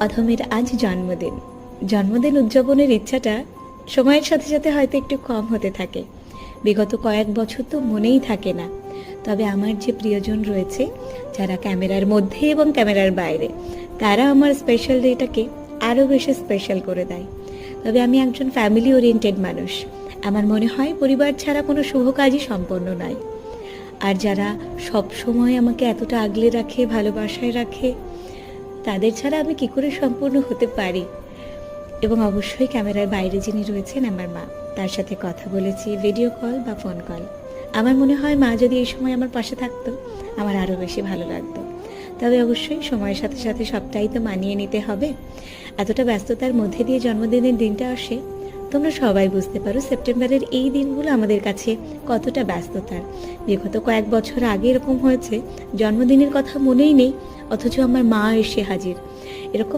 অধমের আজ জন্মদিন উদযাপনের ইচ্ছাটা সময়ের সাথে সাথে হয়তো একটু কম হতে থাকে। বিগত কয়েক বছর তো মনেই থাকে না। তবে আমার যে প্রিয়জন রয়েছে, যারা ক্যামেরার মধ্যে এবং ক্যামেরার বাইরে, তারা আমার স্পেশাল ডেটাকে আরও বেশি স্পেশাল করে দেয়। তবে আমি একজন ফ্যামিলি ওরিয়েন্টেড মানুষ। আমার মনে হয় পরিবার ছাড়া কোনো শুভ কাজই সম্পন্ন নয়। আর যারা সব সময় আমাকে এতটা আগলে রাখে, ভালোবাসায় রাখে, তাদের ছাড়া আমি কি করে সম্পূর্ণ হতে পারি। এবং অবশ্যই ক্যামেরার বাইরে যিনি রয়েছেন, আমার মা, তার সাথে কথা বলেছি ভিডিও কল বা ফোন কল। আমার মনে হয় মা যদি এই সময় আমার পাশে থাকতো, আমার আরও বেশি ভালো লাগতো। তবে অবশ্যই সময়ের সাথে সাথে সবটাই তো মানিয়ে নিতে হবে। এতটা ব্যস্ততার মধ্যে দিয়ে জন্মদিনের দিনটা আসে, তোমরা সবাই বুঝতে পারো সেপ্টেম্বরের এই দিনগুলো আমাদের কাছে কতটা ব্যস্ততার। বিগত কয়েক বছর আগে এরকম হয়েছে, জন্মদিনের কথা মনেই নেই, অথচ আমার মা এসে হাজির। এরকম